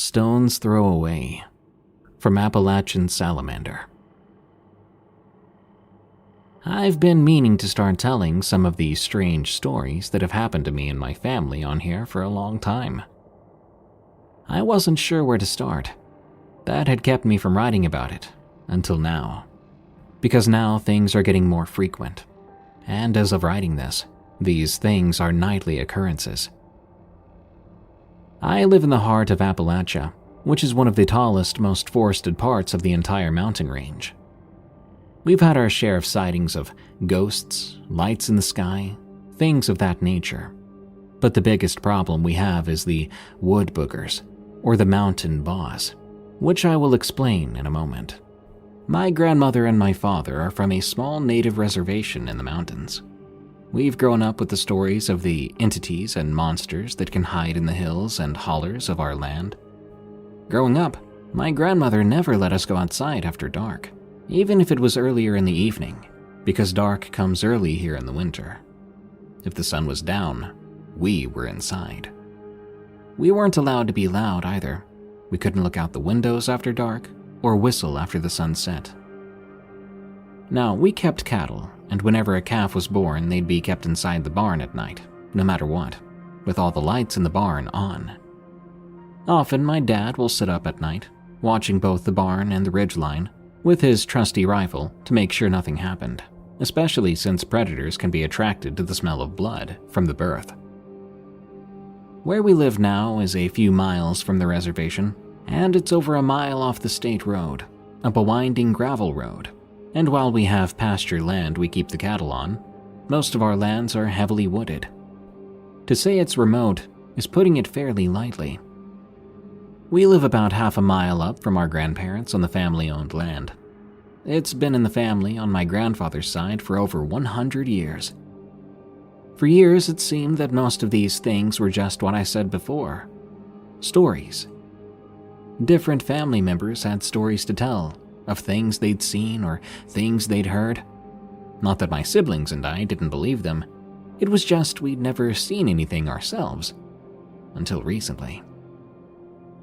Stone's Throw Away, from Appalachian Salamander. I've been meaning to start telling some of these strange stories that have happened to me and my family on here for a long time. I wasn't sure where to start. That had kept me from writing about it, until now. Because now things are getting more frequent. And as of writing this, these things are nightly occurrences. I live in the heart of Appalachia, which is one of the tallest, most forested parts of the entire mountain range. We've had our share of sightings of ghosts, lights in the sky, things of that nature. But the biggest problem we have is the wood boogers, or the mountain boss, which I will explain in a moment. My grandmother and my father are from a small native reservation in the mountains. We've grown up with the stories of the entities and monsters that can hide in the hills and hollers of our land. Growing up, my grandmother never let us go outside after dark, even if it was earlier in the evening, because dark comes early here in the winter. If the sun was down, we were inside. We weren't allowed to be loud either. We couldn't look out the windows after dark or whistle after the sun set. Now, we kept cattle, and whenever a calf was born, they'd be kept inside the barn at night, no matter what, with all the lights in the barn on. Often, my dad will sit up at night, watching both the barn and the ridgeline, with his trusty rifle to make sure nothing happened, especially since predators can be attracted to the smell of blood from the birth. Where we live now is a few miles from the reservation, and it's over a mile off the state road, up a winding gravel road. And while we have pasture land we keep the cattle on, most of our lands are heavily wooded. To say it's remote is putting it fairly lightly. We live about half a mile up from our grandparents on the family-owned land. It's been in the family on my grandfather's side for over 100 years. For years it seemed that most of these things were just what I said before. Stories. Different family members had stories to tell, of things they'd seen or things they'd heard. Not that my siblings and I didn't believe them. It was just we'd never seen anything ourselves. Until recently.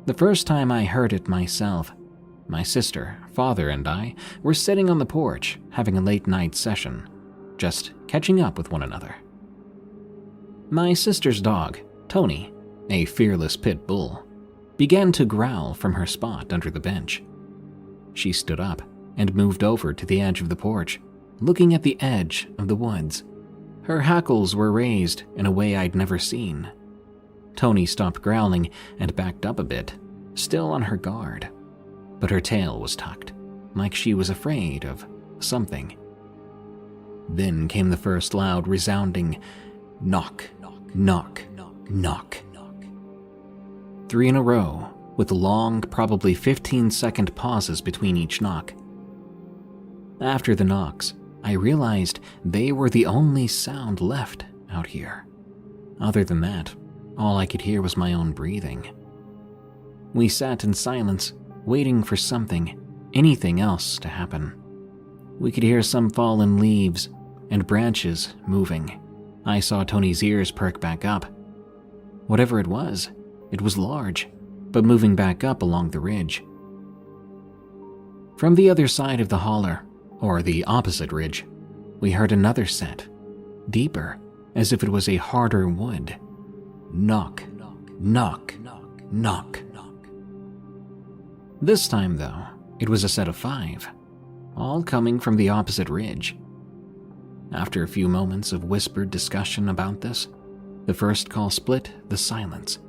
The first time I heard it myself, my sister, father, and I were sitting on the porch having a late-night session, just catching up with one another. My sister's dog, Tony, a fearless pit bull, began to growl from her spot under the bench. She stood up and moved over to the edge of the porch, looking at the edge of the woods. Her hackles were raised in a way I'd never seen. Tony stopped growling and backed up a bit, still on her guard. But her tail was tucked, like she was afraid of something. Then came the first loud, resounding knock, knock, knock. 3 in a row, with long, probably 15-second pauses between each knock. After the knocks, I realized they were the only sound left out here. Other than that, all I could hear was my own breathing. We sat in silence, waiting for something, anything else to happen. We could hear some fallen leaves and branches moving. I saw Tony's ears perk back up. Whatever it was large, but moving back up along the ridge. From the other side of the holler, or the opposite ridge, we heard another set, deeper, as if it was a harder wood. Knock, knock, knock. This time, though, it was a set of 5, all coming from the opposite ridge. After a few moments of whispered discussion about this, the first call split the silence.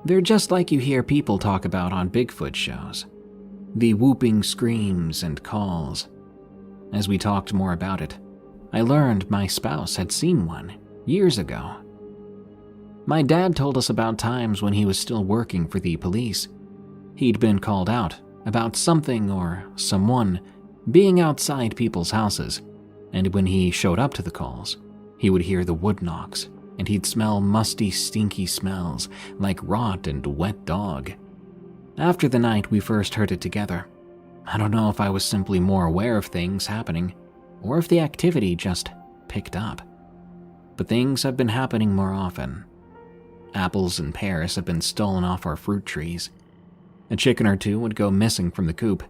They're just like you hear people talk about on Bigfoot shows. The whooping screams and calls. As we talked more about it, I learned my spouse had seen one years ago. My dad told us about times when he was still working for the police. He'd been called out about something or someone being outside people's houses, and when he showed up to the calls, he would hear the wood knocks, and he'd smell musty, stinky smells like rot and wet dog. After the night we first heard it together, I don't know if I was simply more aware of things happening, or if the activity just picked up. But things have been happening more often. Apples and pears had been stolen off our fruit trees. A chicken or two would go missing from the coop.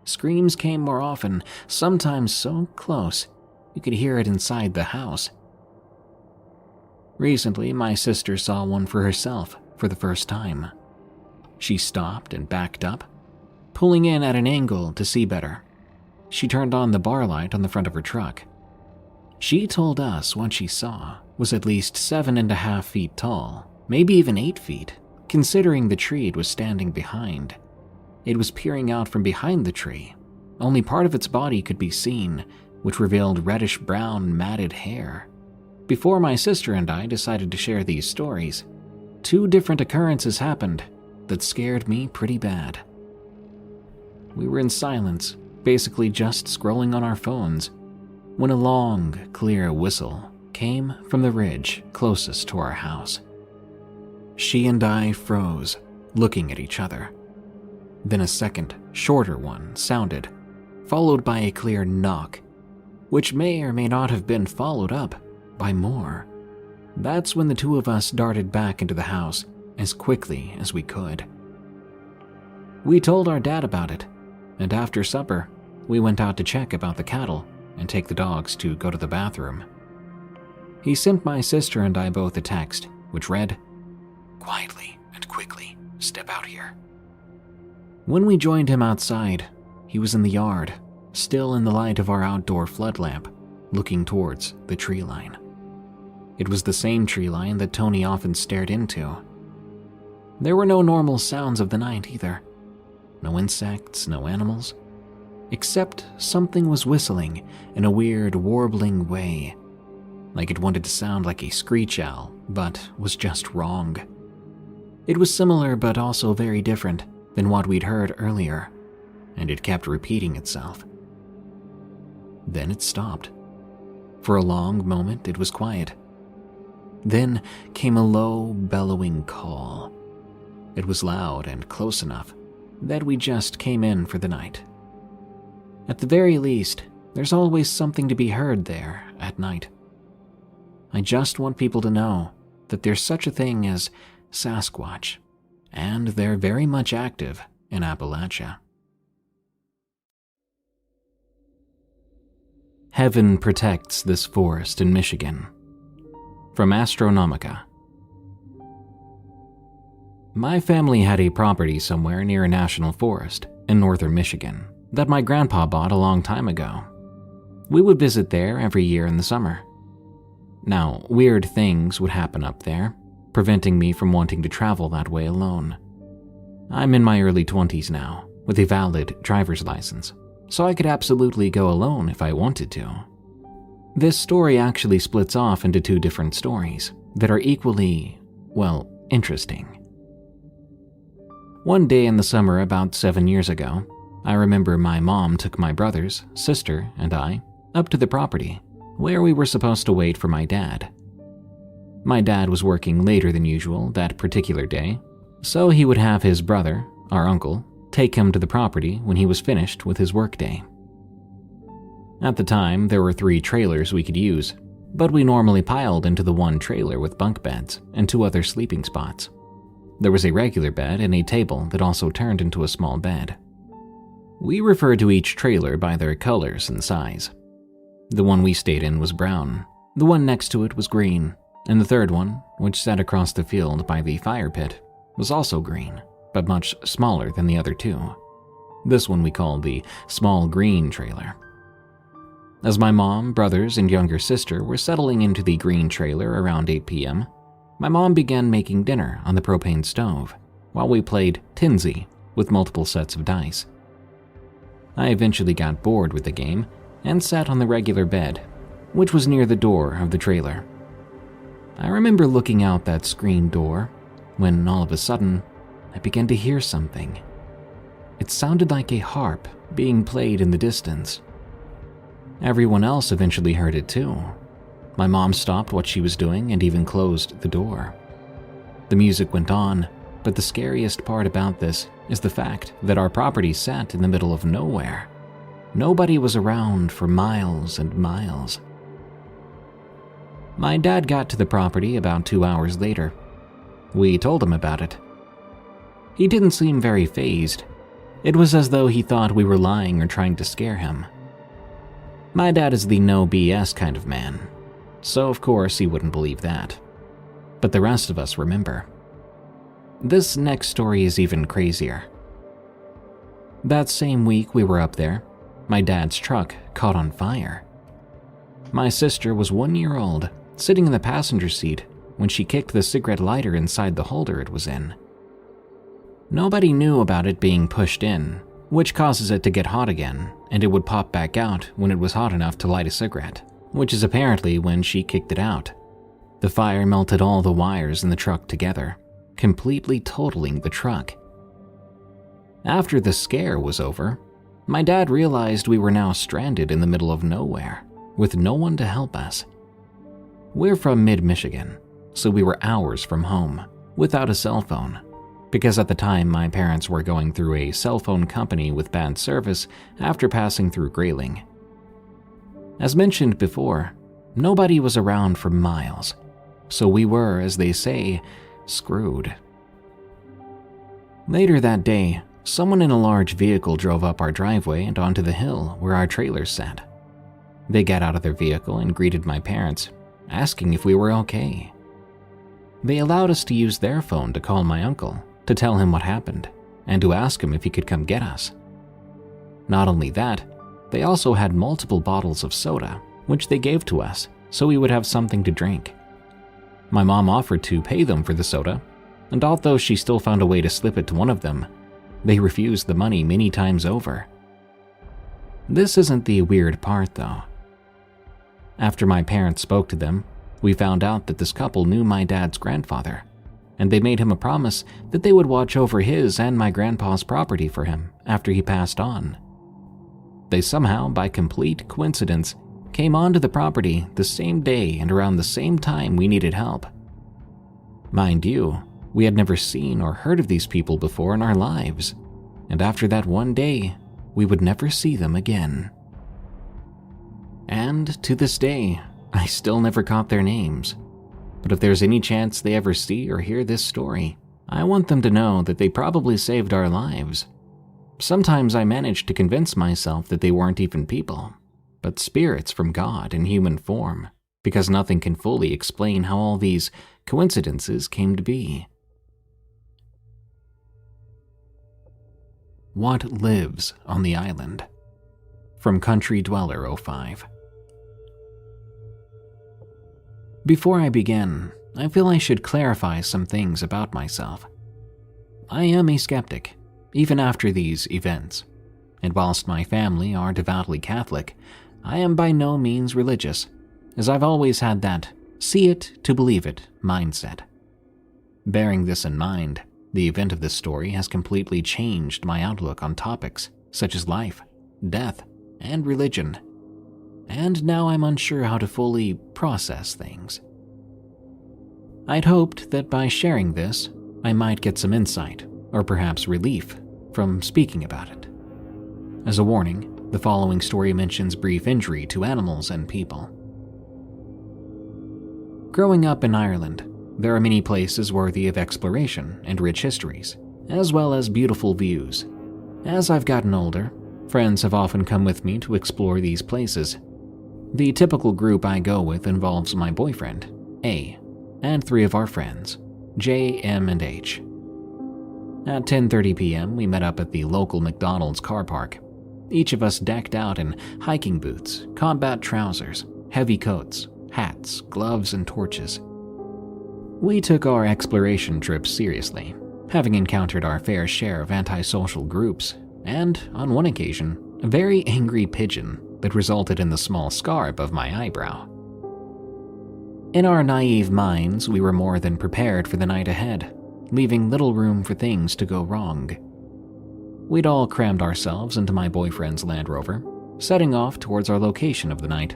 Screams came more often, sometimes so close you could hear it inside the house. Recently, my sister saw one for herself for the first time. She stopped and backed up, pulling in at an angle to see better. She turned on the bar light on the front of her truck. She told us what she saw was at least 7.5 feet tall, maybe even 8 feet, considering the tree it was standing behind. It was peering out from behind the tree. Only part of its body could be seen, which revealed reddish-brown matted hair. Before my sister and I decided to share these stories, 2 different occurrences happened that scared me pretty bad. We were in silence, basically just scrolling on our phones, when a long, clear whistle came from the ridge closest to our house. She and I froze, looking at each other. Then a second, shorter one sounded, followed by a clear knock, which may or may not have been followed up by more. That's when the 2 of us darted back into the house as quickly as we could. We told our dad about it, and after supper, we went out to check about the cattle and take the dogs to go to the bathroom. He sent my sister and I both a text, which read, "Quietly and quickly, step out here." When we joined him outside, he was in the yard, still in the light of our outdoor flood lamp, looking towards the tree line. It was the same tree line that Tony often stared into. There were no normal sounds of the night either. No insects, no animals. Except something was whistling in a weird, warbling way, like it wanted to sound like a screech owl, but was just wrong. It was similar but also very different than what we'd heard earlier, and it kept repeating itself. Then it stopped. For a long moment it was quiet. Then came a low, bellowing call. It was loud and close enough that we just came in for the night. At the very least, there's always something to be heard there at night. I just want people to know that there's such a thing as Sasquatch, and they're very much active in Appalachia. Heaven protects this forest in Michigan. From Astronomica. My family had a property somewhere near a national forest in northern Michigan that my grandpa bought a long time ago. We would visit there every year in the summer. Now, weird things would happen up there, preventing me from wanting to travel that way alone. I'm in my early 20s now, with a valid driver's license, so I could absolutely go alone if I wanted to. This story actually splits off into 2 different stories that are equally, well, interesting. One day in the summer about 7 years ago, I remember my mom took my brothers, sister, and I up to the property, where we were supposed to wait for my dad. My dad was working later than usual that particular day, so he would have his brother, our uncle, take him to the property when he was finished with his workday. At the time, there were 3 trailers we could use, but we normally piled into the one trailer with bunk beds and 2 other sleeping spots. There was a regular bed and a table that also turned into a small bed. We referred to each trailer by their colors and size. The one we stayed in was brown, the one next to it was green, and the third one, which sat across the field by the fire pit, was also green, but much smaller than the other 2. This one we called the small green trailer. As my mom, brothers, and younger sister were settling into the green trailer around 8 p.m., my mom began making dinner on the propane stove while we played Tinsy with multiple sets of dice. I eventually got bored with the game and sat on the regular bed, which was near the door of the trailer. I remember looking out that screen door when all of a sudden I began to hear something. It sounded like a harp being played in the distance. Everyone else eventually heard it too. My mom stopped what she was doing and even closed the door. The music went on, but the scariest part about this is the fact that our property sat in the middle of nowhere. Nobody was around for miles and miles. My dad got to the property about 2 hours later. We told him about it. He didn't seem very fazed. It was as though he thought we were lying or trying to scare him. My dad is the no BS kind of man, so of course he wouldn't believe that. But the rest of us remember. This next story is even crazier. That same week we were up there, my dad's truck caught on fire. My sister was 1 year old, sitting in the passenger seat when she kicked the cigarette lighter inside the holder it was in. Nobody knew about it being pushed in, which causes it to get hot again, and it would pop back out when it was hot enough to light a cigarette, which is apparently when she kicked it out. The fire melted all the wires in the truck together, completely totaling the truck. After the scare was over, my dad realized we were now stranded in the middle of nowhere, with no one to help us. We're from mid-Michigan, so we were hours from home, without a cell phone, because at the time my parents were going through a cell phone company with bad service after passing through Grayling. As mentioned before, nobody was around for miles, so we were, as they say, screwed. Later that day, someone in a large vehicle drove up our driveway and onto the hill where our trailers sat. They got out of their vehicle and greeted my parents, asking if we were okay. They allowed us to use their phone to call my uncle to tell him what happened and to ask him if he could come get us. Not only that, they also had multiple bottles of soda, which they gave to us so we would have something to drink. My mom offered to pay them for the soda, and although she still found a way to slip it to one of them, they refused the money many times over. This isn't the weird part, though. After my parents spoke to them, we found out that this couple knew my dad's grandfather, and they made him a promise that they would watch over his and my grandpa's property for him after he passed on. They somehow, by complete coincidence, came onto the property the same day and around the same time we needed help. Mind you, we had never seen or heard of these people before in our lives, and after that one day, we would never see them again. And to this day, I still never caught their names. But if there's any chance they ever see or hear this story, I want them to know that they probably saved our lives. Sometimes I manage to convince myself that they weren't even people, but spirits from God in human form, because nothing can fully explain how all these coincidences came to be. What lives on the island? From Country Dweller 05. Before I begin, I feel I should clarify some things about myself. I am a skeptic, even after these events, and whilst my family are devoutly Catholic, I am by no means religious, as I've always had that see it to believe it mindset. Bearing this in mind, the event of this story has completely changed my outlook on topics such as life, death, and religion, and now I'm unsure how to fully process things. I'd hoped that by sharing this, I might get some insight, or perhaps relief, from speaking about it. As a warning, the following story mentions brief injury to animals and people. Growing up in Ireland, there are many places worthy of exploration and rich histories, as well as beautiful views. As I've gotten older, friends have often come with me to explore these places. The typical group I go with involves my boyfriend, A, and 3 of our friends, J, M, and H. At 10:30 p.m., we met up at the local McDonald's car park, each of us decked out in hiking boots, combat trousers, heavy coats, hats, gloves, and torches. We took our exploration trip seriously, having encountered our fair share of antisocial groups, and, on one occasion, a very angry pigeon that resulted in the small scar above my eyebrow. In our naive minds, we were more than prepared for the night ahead, leaving little room for things to go wrong. We'd all crammed ourselves into my boyfriend's Land Rover, setting off towards our location of the night.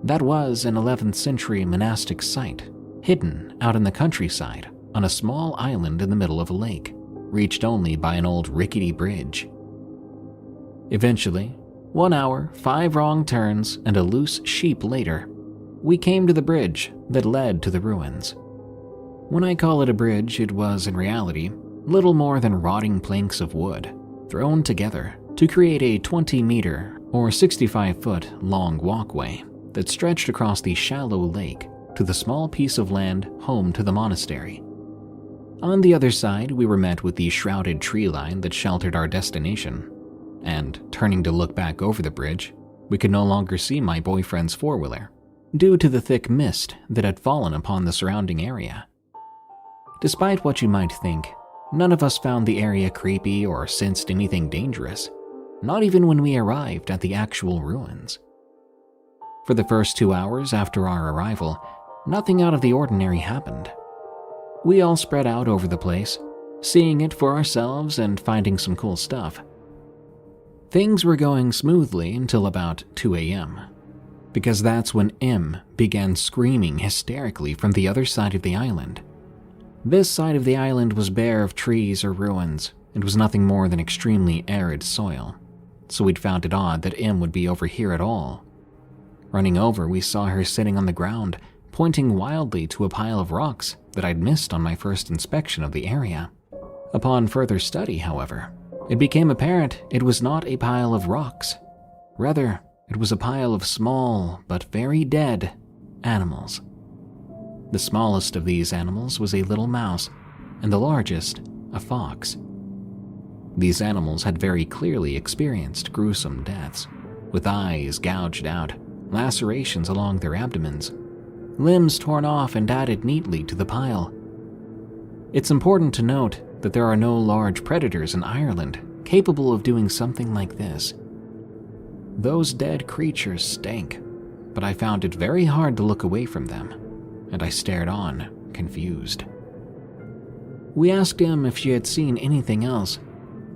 That was an 11th century monastic site, hidden out in the countryside on a small island in the middle of a lake, reached only by an old rickety bridge. Eventually, 1 hour, 5 wrong turns, and a loose sheep later, we came to the bridge that led to the ruins. When I call it a bridge, it was, in reality, little more than rotting planks of wood thrown together to create a 20-meter or 65-foot long walkway that stretched across the shallow lake to the small piece of land home to the monastery. On the other side, we were met with the shrouded tree line that sheltered our destination, and turning to look back over the bridge, we could no longer see my boyfriend's four-wheeler due to the thick mist that had fallen upon the surrounding area. Despite what you might think, none of us found the area creepy or sensed anything dangerous, not even when we arrived at the actual ruins. For the first 2 hours after our arrival, nothing out of the ordinary happened. We all spread out over the place, seeing it for ourselves and finding some cool stuff. Things were going smoothly until about 2 a.m., because that's when M began screaming hysterically from the other side of the island. This side of the island was bare of trees or ruins and was nothing more than extremely arid soil, so we'd found it odd that M would be over here at all. Running over, we saw her sitting on the ground, pointing wildly to a pile of rocks that I'd missed on my first inspection of the area. Upon further study, however, it became apparent it was not a pile of rocks. Rather, it was a pile of small but very dead animals. The smallest of these animals was a little mouse, and the largest, a fox. These animals had very clearly experienced gruesome deaths, with eyes gouged out, lacerations along their abdomens, limbs torn off and added neatly to the pile. It's important to note that there are no large predators in Ireland capable of doing something like this. Those dead creatures stank, but I found it very hard to look away from them, and I stared on, confused. We asked Em if she had seen anything else,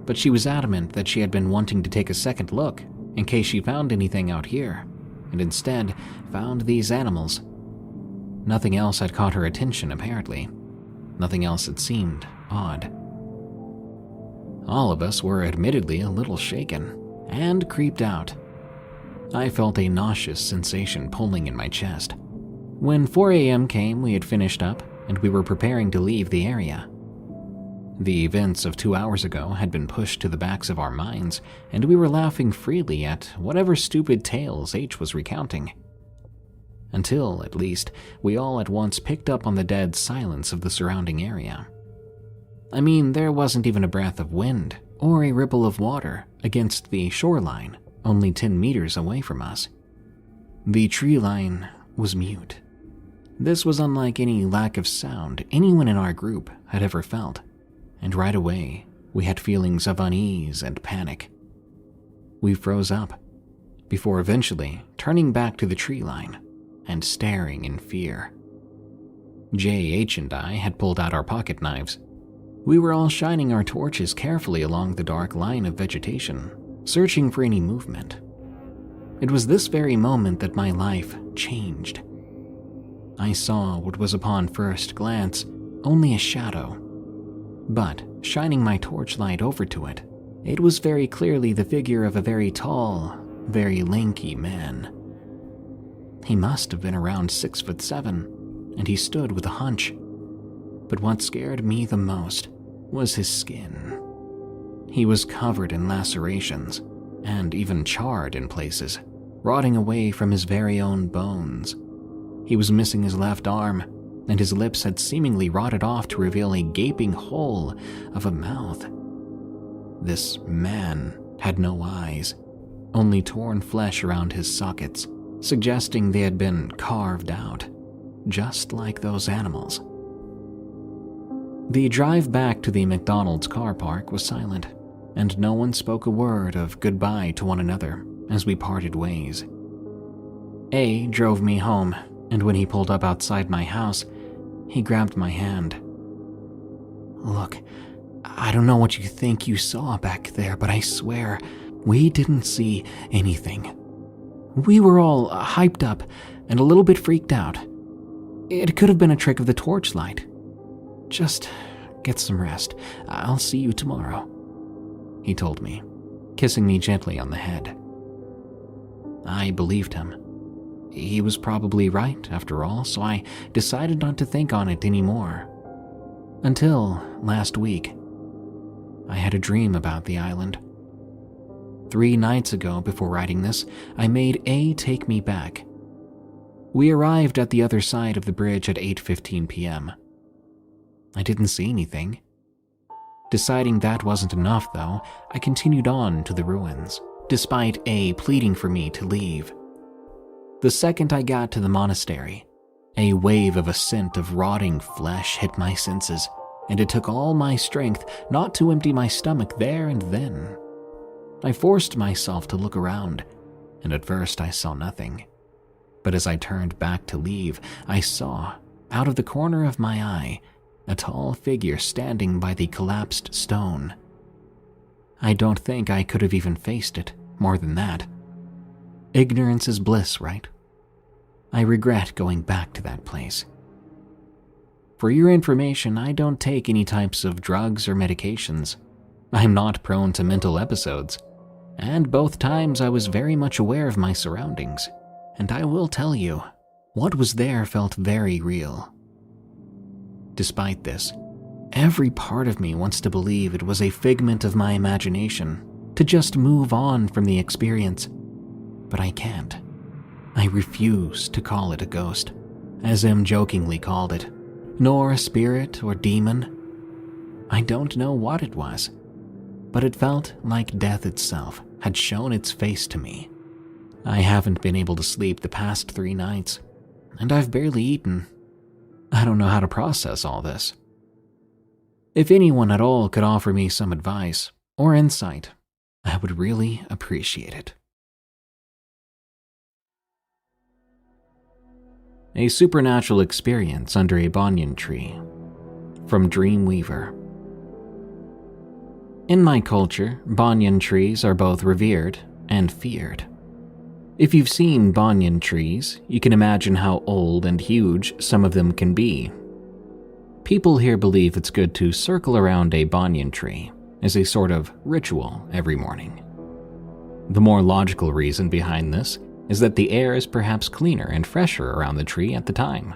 but she was adamant that she had been wanting to take a second look in case she found anything out here, and instead found these animals. Nothing else had caught her attention, apparently. Nothing else had seemed odd. All of us were admittedly a little shaken and creeped out. I felt a nauseous sensation pulling in my chest. When 4 a.m. came, we had finished up and we were preparing to leave the area. The events of 2 hours ago had been pushed to the backs of our minds, and we were laughing freely at whatever stupid tales H was recounting. Until, at least, we all at once picked up on the dead silence of the surrounding area. I mean, there wasn't even a breath of wind or a ripple of water against the shoreline, only 10 meters away from us. The tree line was mute. This was unlike any lack of sound anyone in our group had ever felt, and right away, we had feelings of unease and panic. We froze up, before eventually turning back to the tree line and staring in fear. J.H. and I had pulled out our pocket knives. We were all shining our torches carefully along the dark line of vegetation, searching for any movement. It was this very moment that my life changed. I saw what was upon first glance only a shadow, but shining my torchlight over to it, it was very clearly the figure of a very tall, very lanky man. He must have been around 6'7", and he stood with a hunch. But what scared me the most was his skin. He was covered in lacerations, and even charred in places, rotting away from his very own bones. He was missing his left arm, and his lips had seemingly rotted off to reveal a gaping hole of a mouth. This man had no eyes, only torn flesh around his sockets, suggesting they had been carved out, just like those animals. The drive back to the McDonald's car park was silent, and no one spoke a word of goodbye to one another as we parted ways. A drove me home, and when he pulled up outside my house, he grabbed my hand. "Look, I don't know what you think you saw back there, but I swear, we didn't see anything. We were all hyped up and a little bit freaked out. It could have been a trick of the torchlight. Just get some rest. I'll see you tomorrow," he told me, kissing me gently on the head. I believed him. He was probably right, after all, so I decided not to think on it anymore Until last week, I had a dream about the island. 3 nights ago, before writing this, I made A take me back. We arrived at the other side of the bridge at 8:15 p.m. I didn't see anything. Deciding that wasn't enough, though, I continued on to the ruins, despite A pleading for me to leave. The second I got to the monastery, a wave of a scent of rotting flesh hit my senses, and it took all my strength not to empty my stomach there and then. I forced myself to look around, and at first I saw nothing. But as I turned back to leave, I saw, out of the corner of my eye, a tall figure standing by the collapsed stone. I don't think I could have even faced it, more than that. Ignorance is bliss, right? I regret going back to that place. For your information, I don't take any types of drugs or medications. I'm not prone to mental episodes, and both times I was very much aware of my surroundings, and I will tell you, what was there felt very real. Despite this, every part of me wants to believe it was a figment of my imagination, to just move on from the experience, but I can't. I refuse to call it a ghost, as M jokingly called it, nor a spirit or demon. I don't know what it was, but it felt like death itself had shown its face to me. I haven't been able to sleep the past 3 nights, and I've barely eaten. I don't know how to process all this. If anyone at all could offer me some advice or insight, I would really appreciate it. A supernatural experience under a banyan tree. From Dreamweaver. In my culture, banyan trees are both revered and feared. If you've seen banyan trees, you can imagine how old and huge some of them can be. People here believe it's good to circle around a banyan tree as a sort of ritual every morning. The more logical reason behind this is that the air is perhaps cleaner and fresher around the tree at the time.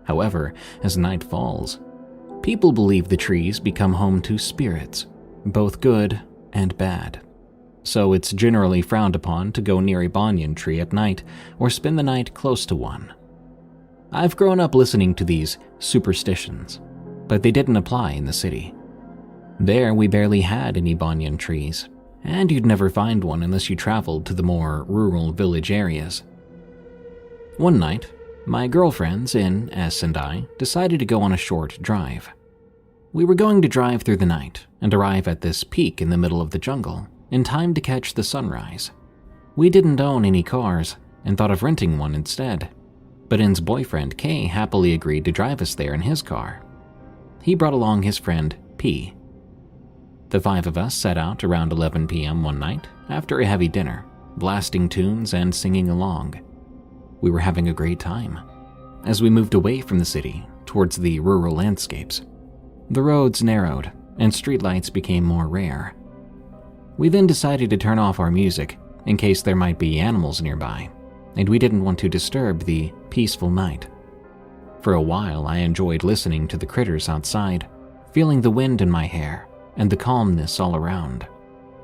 However, as night falls, people believe the trees become home to spirits, both good and bad. So it's generally frowned upon to go near a banyan tree at night or spend the night close to one. I've grown up listening to these superstitions, but they didn't apply in the city. There we barely had any banyan trees, and you'd never find one unless you traveled to the more rural village areas. One night, my girlfriends, S and I, decided to go on a short drive. We were going to drive through the night and arrive at this peak in the middle of the jungle in time to catch the sunrise. We didn't own any cars and thought of renting one instead, but N's boyfriend Kay happily agreed to drive us there in his car. He brought along his friend P. The 5 of us set out around 11 p.m. one night after a heavy dinner, blasting tunes and singing along. We were having a great time. As we moved away from the city towards the rural landscapes, the roads narrowed and streetlights became more rare. We then decided to turn off our music in case there might be animals nearby, and we didn't want to disturb the peaceful night. For a while, I enjoyed listening to the critters outside, feeling the wind in my hair and the calmness all around.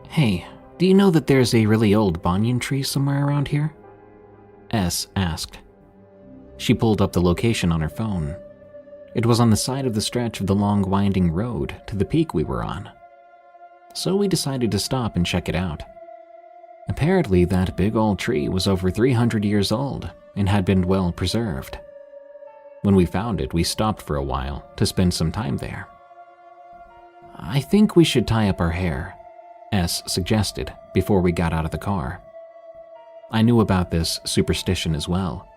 "Hey, do you know that there's a really old banyan tree somewhere around here?" S asked. She pulled up the location on her phone. It was on the side of the stretch of the long winding road to the peak we were on. So we decided to stop and check it out. Apparently that big old tree was over 300 years old and had been well preserved. When we found it, we stopped for a while to spend some time there. "I think we should tie up our hair," S suggested before we got out of the car. I knew about this superstition as well.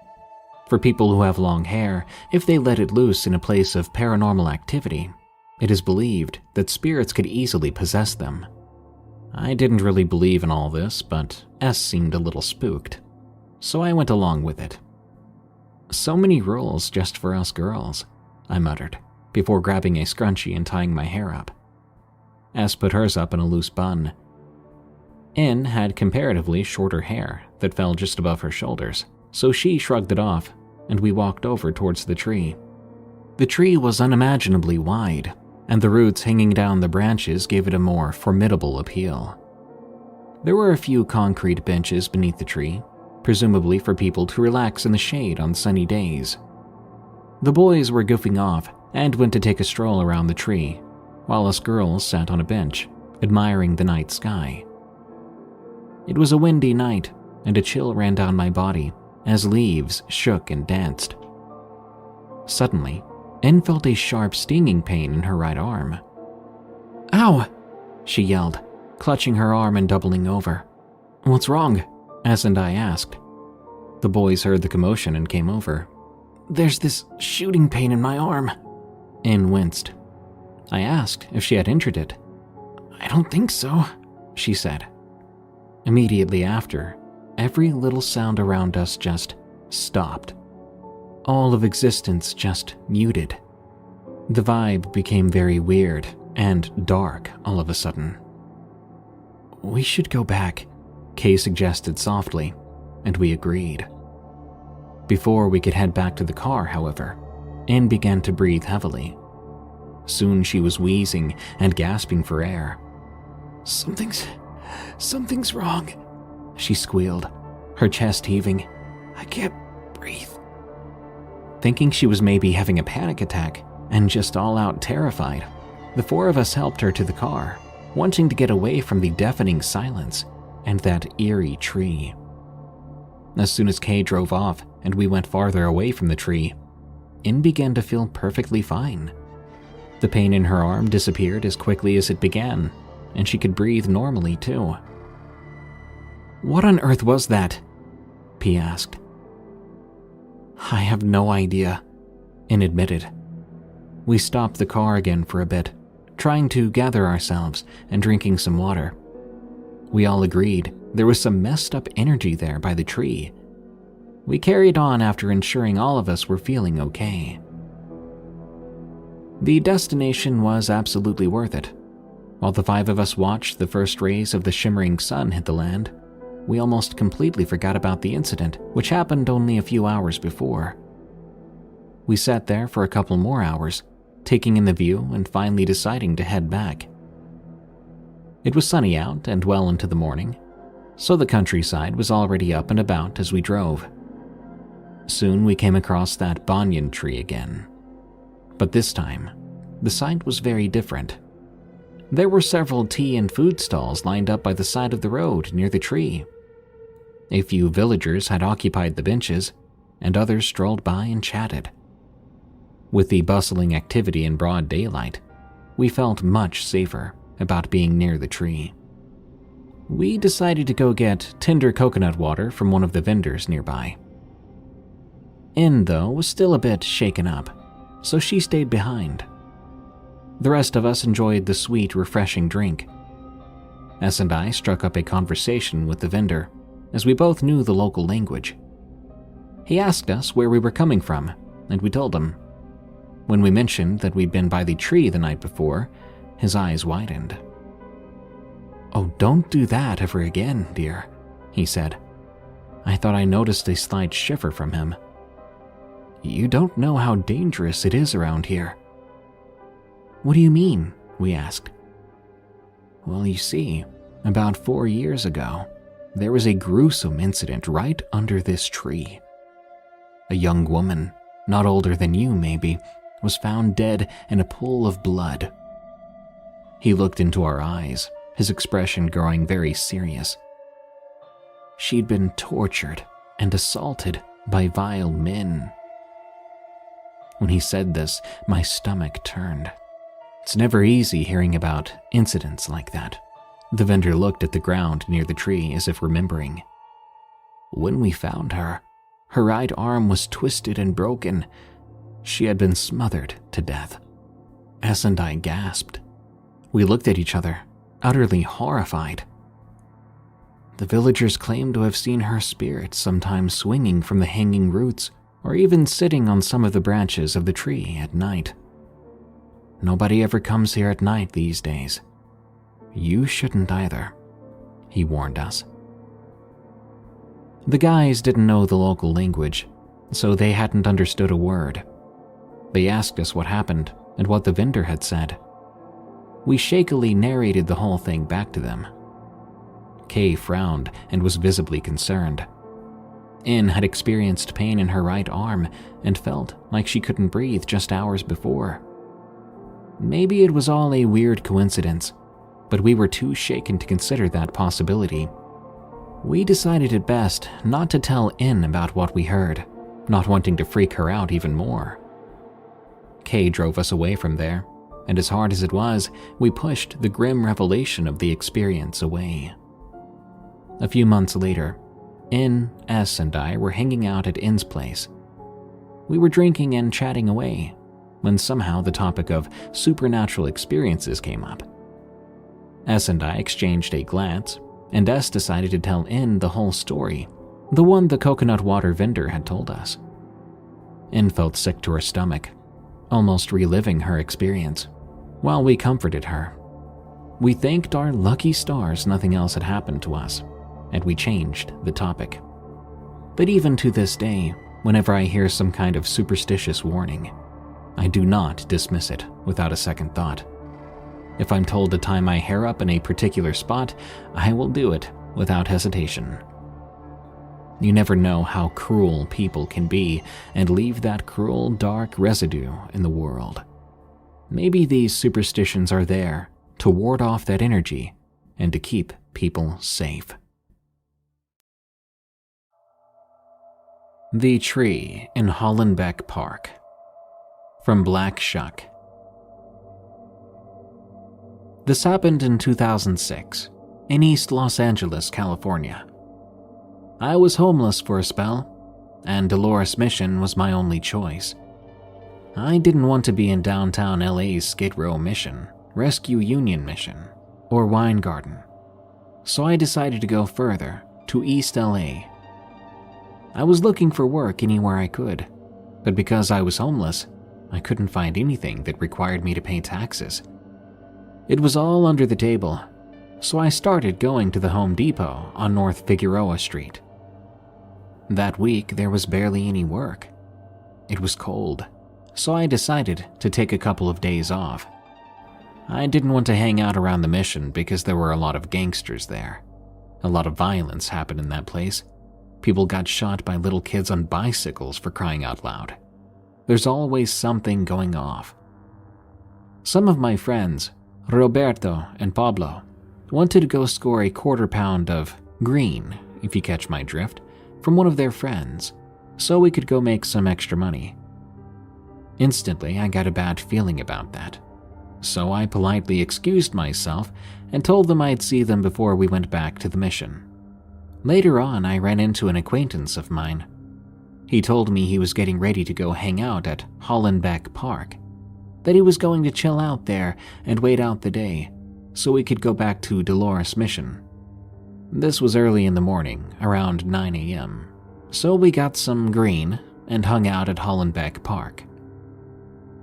For people who have long hair, if they let it loose in a place of paranormal activity, it is believed that spirits could easily possess them. I didn't really believe in all this, but S seemed a little spooked, so I went along with it. "So many rules just for us girls," I muttered, before grabbing a scrunchie and tying my hair up. S put hers up in a loose bun. N had comparatively shorter hair that fell just above her shoulders, so she shrugged it off, and we walked over towards the tree. The tree was unimaginably wide, and the roots hanging down the branches gave it a more formidable appeal. There were a few concrete benches beneath the tree, presumably for people to relax in the shade on sunny days. The boys were goofing off and went to take a stroll around the tree, while us girls sat on a bench, admiring the night sky. It was a windy night, and a chill ran down my body as leaves shook and danced. Suddenly, N felt a sharp stinging pain in her right arm. "Ow!" she yelled, clutching her arm and doubling over. "What's wrong?" S and I asked. The boys heard the commotion and came over. "There's this shooting pain in my arm." N winced. I asked if she had injured it. "I don't think so," she said. Immediately after, every little sound around us just stopped. All of existence just muted. The vibe became very weird and dark all of a sudden. "We should go back," Kay suggested softly, and we agreed. Before we could head back to the car, however, Anne began to breathe heavily. Soon she was wheezing and gasping for air. Something's wrong," she squealed, her chest heaving. "I can't breathe." Thinking she was maybe having a panic attack and just all out terrified, the four of us helped her to the car, wanting to get away from the deafening silence and that eerie tree. As soon as Kay drove off and we went farther away from the tree, In began to feel perfectly fine. The pain in her arm disappeared as quickly as it began, and she could breathe normally too. "What on earth was that?" P asked. "I have no idea," In admitted. We stopped the car again for a bit, trying to gather ourselves and drinking some water. We all agreed there was some messed up energy there by the tree. We carried on after ensuring all of us were feeling okay. The destination was absolutely worth it. While the five of us watched the first rays of the shimmering sun hit the land, we almost completely forgot about the incident, which happened only a few hours before. We sat there for a couple more hours, taking in the view and finally deciding to head back. It was sunny out and well into the morning, so the countryside was already up and about as we drove. Soon we came across that banyan tree again. But this time, the sight was very different. There were several tea and food stalls lined up by the side of the road near the tree. A few villagers had occupied the benches, and others strolled by and chatted. With the bustling activity in broad daylight, we felt much safer about being near the tree. We decided to go get tender coconut water from one of the vendors nearby. In, though, was still a bit shaken up, so she stayed behind. The rest of us enjoyed the sweet, refreshing drink. S and I struck up a conversation with the vendor, as we both knew the local language. He asked us where we were coming from, and we told him. When we mentioned that we'd been by the tree the night before, his eyes widened. "Oh, don't do that ever again, dear," he said. I thought I noticed a slight shiver from him. "You don't know how dangerous it is around here." "What do you mean?" we asked. "Well, you see, about 4 years ago, there was a gruesome incident right under this tree. A young woman, not older than you maybe, was found dead in a pool of blood." He looked into our eyes, his expression growing very serious. "She'd been tortured and assaulted by vile men." When he said this, my stomach turned. It's never easy hearing about incidents like that. The vendor looked at the ground near the tree as if remembering. "When we found her, her right arm was twisted and broken. She had been smothered to death." S and I gasped. We looked at each other, utterly horrified. The villagers claimed to have seen her spirit sometimes swinging from the hanging roots or even sitting on some of the branches of the tree at night. "Nobody ever comes here at night these days. You shouldn't either," he warned us. The guys didn't know the local language, so they hadn't understood a word. They asked us what happened and what the vendor had said. We shakily narrated the whole thing back to them. Kay frowned and was visibly concerned. In had experienced pain in her right arm and felt like she couldn't breathe just hours before. Maybe it was all a weird coincidence, but we were too shaken to consider that possibility. We decided it best not to tell In about what we heard, not wanting to freak her out even more. Kay drove us away from there, and as hard as it was, we pushed the grim revelation of the experience away. A few months later, In, S, and I were hanging out at In's place. We were drinking and chatting away when somehow the topic of supernatural experiences came up. S and I exchanged a glance, and S decided to tell In the whole story, the one the coconut water vendor had told us. In felt sick to her stomach, almost reliving her experience, while we comforted her. We thanked our lucky stars nothing else had happened to us, and we changed the topic. But even to this day, whenever I hear some kind of superstitious warning, I do not dismiss it without a second thought. If I'm told to tie my hair up in a particular spot, I will do it without hesitation. You never know how cruel people can be and leave that cruel, dark residue in the world. Maybe these superstitions are there to ward off that energy and to keep people safe. The Tree in Hollenbeck Park. From Black Shuck. This happened in 2006, in East Los Angeles, California. I was homeless for a spell, and Dolores Mission was my only choice. I didn't want to be in downtown LA's Skid Row Mission, Rescue Union Mission, or Wine Garden, so I decided to go further, to East LA. I was looking for work anywhere I could, but because I was homeless, I couldn't find anything that required me to pay taxes. It was all under the table, so I started going to the Home Depot on North Figueroa Street. That week, there was barely any work. It was cold, so I decided to take a couple of days off. I didn't want to hang out around the Mission because there were a lot of gangsters there. A lot of violence happened in that place. People got shot by little kids on bicycles, for crying out loud. There's always something going off. Some of my friends, Roberto and Pablo, wanted to go score a quarter pound of green, if you catch my drift, from one of their friends, so we could go make some extra money. Instantly, I got a bad feeling about that, so I politely excused myself and told them I'd see them before we went back to the Mission. Later on, I ran into an acquaintance of mine. He told me he was getting ready to go hang out at Hollenbeck Park, that he was going to chill out there and wait out the day, so we could go back to Dolores Mission. This was early in the morning, around 9 a.m., so we got some green and hung out at Hollenbeck Park.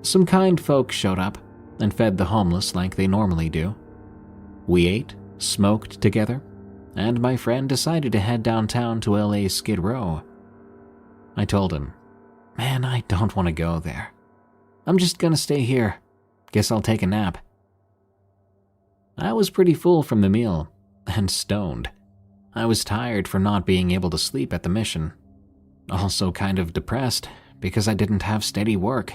Some kind folks showed up and fed the homeless like they normally do. We ate, smoked together, and my friend decided to head downtown to LA's Skid Row. I told him, "Man, I don't want to go there. I'm just gonna stay here. Guess I'll take a nap." I was pretty full from the meal, and stoned. I was tired from not being able to sleep at the Mission. Also kind of depressed because I didn't have steady work.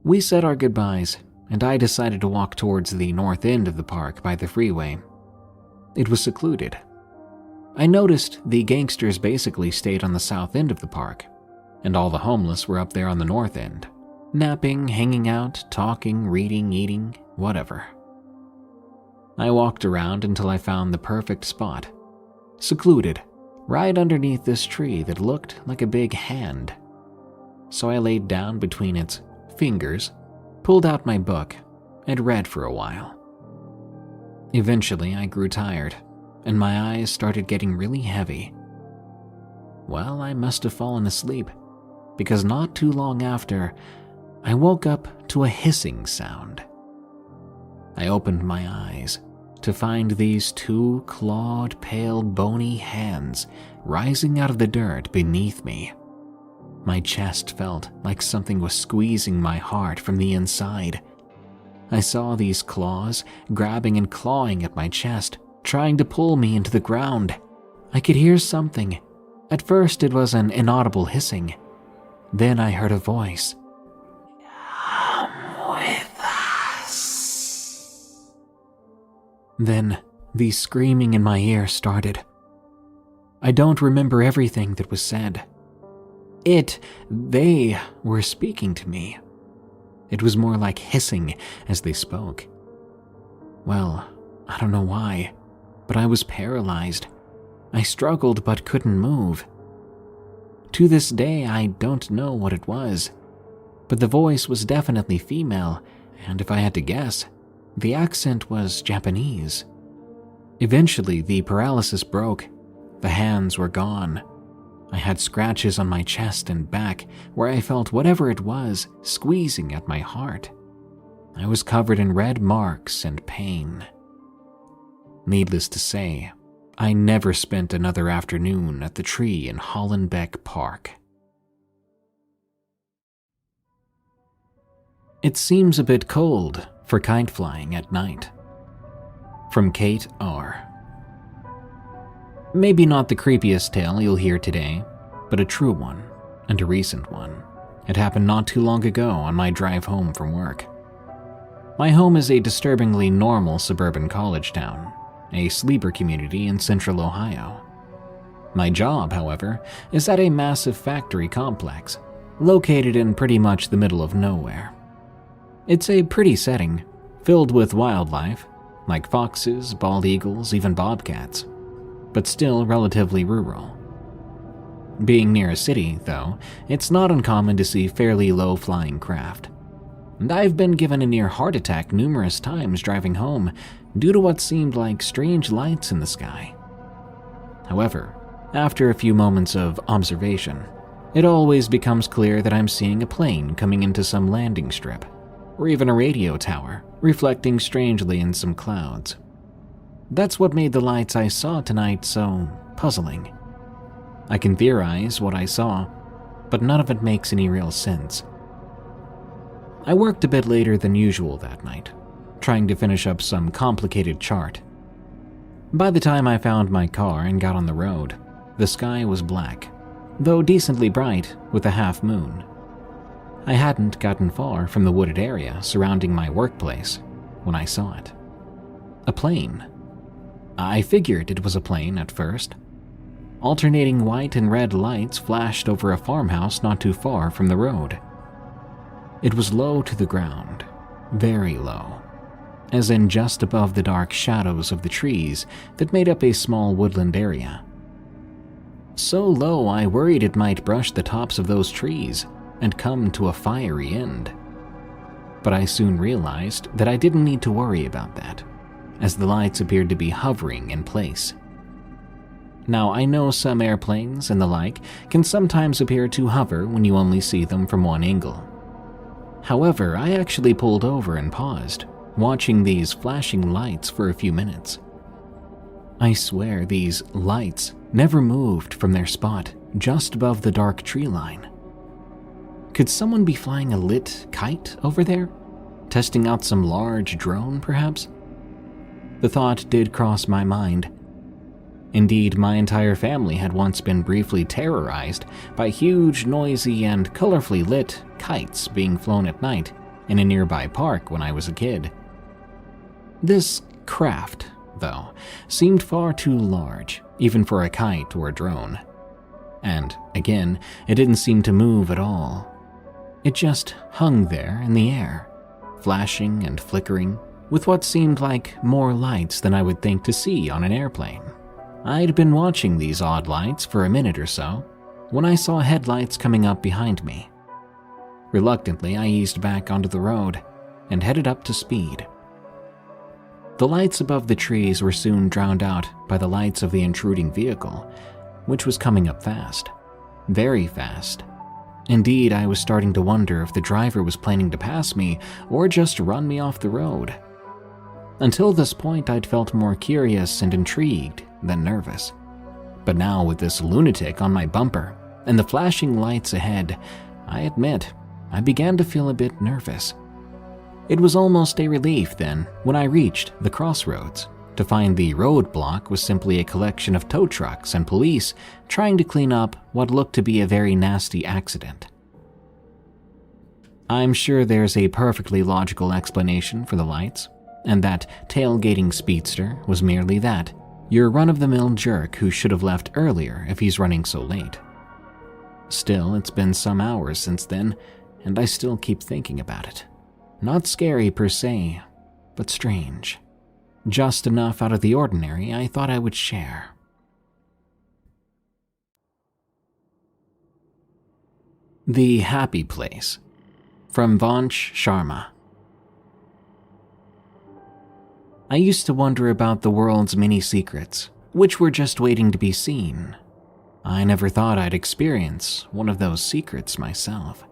We said our goodbyes, and I decided to walk towards the north end of the park by the freeway. It was secluded. I noticed the gangsters basically stayed on the south end of the park, and all the homeless were up there on the north end, napping, hanging out, talking, reading, eating, whatever. I walked around until I found the perfect spot, secluded, right underneath this tree that looked like a big hand. So I laid down between its fingers, pulled out my book, and read for a while. Eventually, I grew tired, and my eyes started getting really heavy. Well, I must have fallen asleep, because not too long after, I woke up to a hissing sound. I opened my eyes to find these two clawed, pale, bony hands rising out of the dirt beneath me. My chest felt like something was squeezing my heart from the inside. I saw these claws grabbing and clawing at my chest, trying to pull me into the ground. I could hear something. At first it was an inaudible hissing. Then I heard a voice. "Come with us." Then the screaming in my ear started. I don't remember everything that was said. They were speaking to me. It was more like hissing as they spoke. Well, I don't know why, but I was paralyzed. I struggled but couldn't move. To this day, I don't know what it was, but the voice was definitely female, and if I had to guess, the accent was Japanese. Eventually, the paralysis broke. The hands were gone. I had scratches on my chest and back where I felt whatever it was squeezing at my heart. I was covered in red marks and pain. Needless to say, I never spent another afternoon at the tree in Hollenbeck Park. It seems a bit cold for kite flying at night. From Kate R. Maybe not the creepiest tale you'll hear today, but a true one, and a recent one. It happened not too long ago on my drive home from work. My home is a disturbingly normal suburban college town, a sleeper community in central Ohio. My job, however, is at a massive factory complex, located in pretty much the middle of nowhere. It's a pretty setting, filled with wildlife, like foxes, bald eagles, even bobcats, but still relatively rural. Being near a city, though, it's not uncommon to see fairly low-flying craft. And I've been given a near heart attack numerous times driving home due to what seemed like strange lights in the sky. However, after a few moments of observation, it always becomes clear that I'm seeing a plane coming into some landing strip, or even a radio tower reflecting strangely in some clouds. That's what made the lights I saw tonight so puzzling. I can theorize what I saw, but none of it makes any real sense. I worked a bit later than usual that night, trying to finish up some complicated chart. By the time I found my car and got on the road, the sky was black, though decently bright with a half moon. I hadn't gotten far from the wooded area surrounding my workplace when I saw it. A plane. I figured it was a plane at first. Alternating white and red lights flashed over a farmhouse not too far from the road. It was low to the ground, very low, as in just above the dark shadows of the trees that made up a small woodland area. So low I worried it might brush the tops of those trees and come to a fiery end. But I soon realized that I didn't need to worry about that, as the lights appeared to be hovering in place. Now, I know some airplanes and the like can sometimes appear to hover when you only see them from one angle. However, I actually pulled over and paused, watching these flashing lights for a few minutes. I swear these lights never moved from their spot just above the dark tree line. Could someone be flying a lit kite over there? Testing out some large drone, perhaps? The thought did cross my mind. Indeed, my entire family had once been briefly terrorized by huge, noisy, and colorfully lit kites being flown at night in a nearby park when I was a kid. This craft, though, seemed far too large, even for a kite or a drone. And, again, it didn't seem to move at all. It just hung there in the air, flashing and flickering, with what seemed like more lights than I would think to see on an airplane. I'd been watching these odd lights for a minute or so when I saw headlights coming up behind me. Reluctantly, I eased back onto the road and headed up to speed. The lights above the trees were soon drowned out by the lights of the intruding vehicle, which was coming up fast. Very fast. Indeed, I was starting to wonder if the driver was planning to pass me or just run me off the road. Until this point, I'd felt more curious and intrigued than nervous. But now with this lunatic on my bumper, and the flashing lights ahead, I admit, I began to feel a bit nervous. It was almost a relief then when I reached the crossroads to find the roadblock was simply a collection of tow trucks and police trying to clean up what looked to be a very nasty accident. I'm sure there's a perfectly logical explanation for the lights, and that tailgating speedster was merely that, your run-of-the-mill jerk who should have left earlier if he's running so late. Still, it's been some hours since then, and I still keep thinking about it. Not scary per se, but strange. Just enough out of the ordinary I thought I would share. The Happy Place, from Vansh Sharma. I used to wonder about the world's many secrets, which were just waiting to be seen. I never thought I'd experience one of those secrets myself.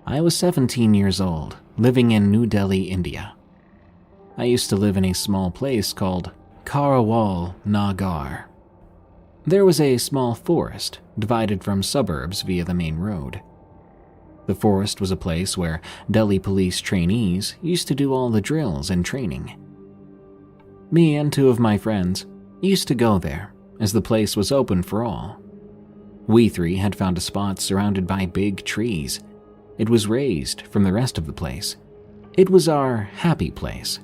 I was 17 years old, living in New Delhi, India. I used to live in a small place called Karawal Nagar. There was a small forest divided from suburbs via the main road. The forest was a place where Delhi police trainees used to do all the drills and training. Me and 2 of my friends used to go there, as the place was open for all. We 3 had found a spot surrounded by big trees. It was raised from the rest of the place. It was our happy place.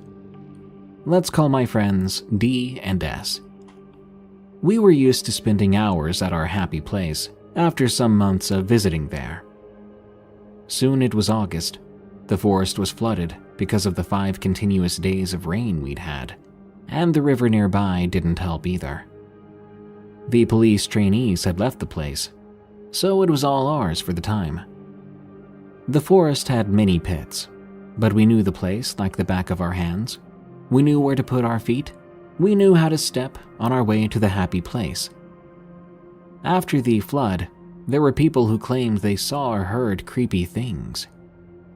Let's call my friends D and S. We were used to spending hours at our happy place after some months of visiting there. Soon it was August. The forest was flooded because of the 5 continuous days of rain we'd had, and the river nearby didn't help either. The police trainees had left the place, so it was all ours for the time. The forest had many pits, but we knew the place like the back of our hands. We knew where to put our feet. We knew how to step on our way to the happy place. After the flood, there were people who claimed they saw or heard creepy things.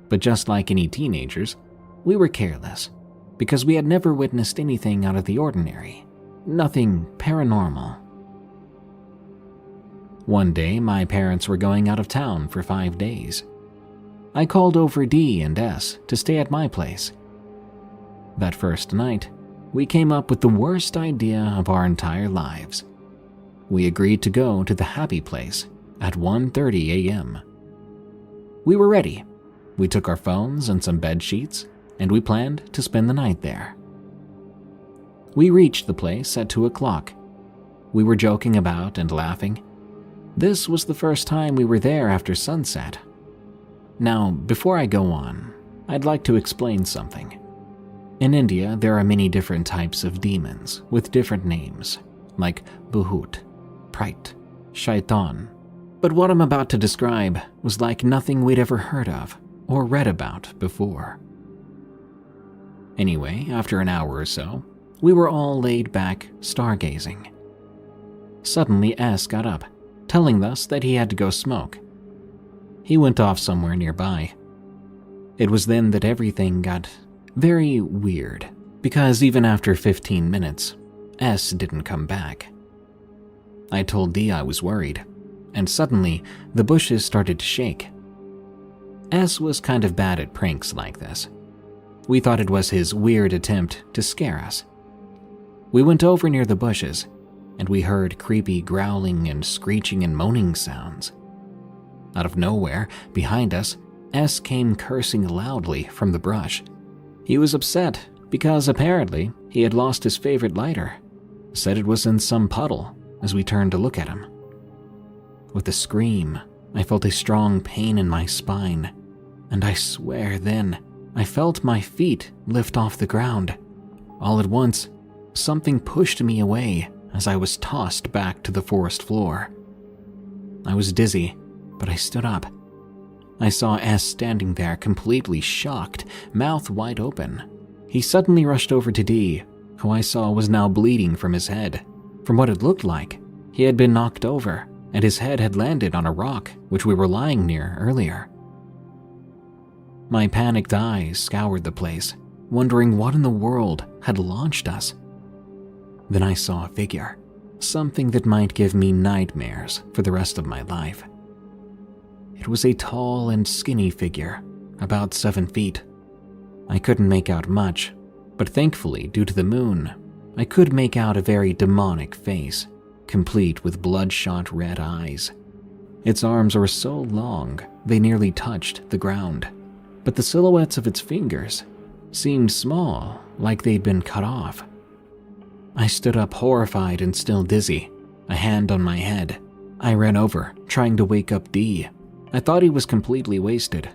But just like any teenagers, we were careless, because we had never witnessed anything out of the ordinary, nothing paranormal. One day, my parents were going out of town for 5 days. I called over D and S to stay at my place. That first night, we came up with the worst idea of our entire lives. We agreed to go to the happy place at 1:30 a.m. We were ready. We took our phones and some bed sheets, and we planned to spend the night there. We reached the place at 2 o'clock. We were joking about and laughing. This was the first time we were there after sunset. Now, before I go on, I'd like to explain something. In India, there are many different types of demons with different names, like Bhut, Prait, Shaitan. But what I'm about to describe was like nothing we'd ever heard of or read about before. Anyway, after an hour or so, we were all laid back, stargazing. Suddenly, S got up, telling us that he had to go smoke. He went off somewhere nearby. It was then that everything got very weird, because even after 15 minutes, S didn't come back. I told D I was worried, and suddenly the bushes started to shake. S was kind of bad at pranks like this. We thought it was his weird attempt to scare us. We went over near the bushes, and we heard creepy growling and screeching and moaning sounds. Out of nowhere, behind us, S came cursing loudly from the brush. He was upset because apparently he had lost his favorite lighter, said it was in some puddle as we turned to look at him. With a scream, I felt a strong pain in my spine, and I swear then I felt my feet lift off the ground. All at once, something pushed me away as I was tossed back to the forest floor. I was dizzy, but I stood up. I saw S standing there completely shocked, mouth wide open. He suddenly rushed over to D, who I saw was now bleeding from his head. From what it looked like, he had been knocked over, and his head had landed on a rock which we were lying near earlier. My panicked eyes scoured the place, wondering what in the world had launched us. Then I saw a figure, something that might give me nightmares for the rest of my life. It was a tall and skinny figure, about 7 feet. I couldn't make out much, but thankfully, due to the moon, I could make out a very demonic face, complete with bloodshot red eyes. Its arms were so long they nearly touched the ground, but the silhouettes of its fingers seemed small, like they'd been cut off. I stood up horrified and still dizzy, a hand on my head. I ran over, trying to wake up D. I thought he was completely wasted,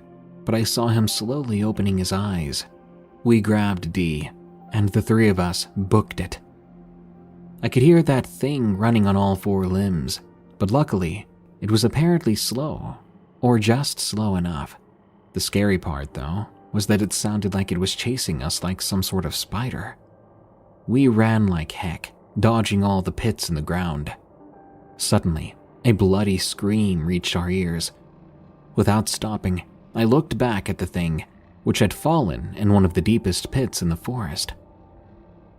but I saw him slowly opening his eyes. We grabbed D, and the three of us booked it. I could hear that thing running on all 4 limbs, but luckily, it was apparently slow, or just slow enough. The scary part, though, was that it sounded like it was chasing us like some sort of spider. We ran like heck, dodging all the pits in the ground. Suddenly, a bloody scream reached our ears. Without stopping, I looked back at the thing, which had fallen in one of the deepest pits in the forest.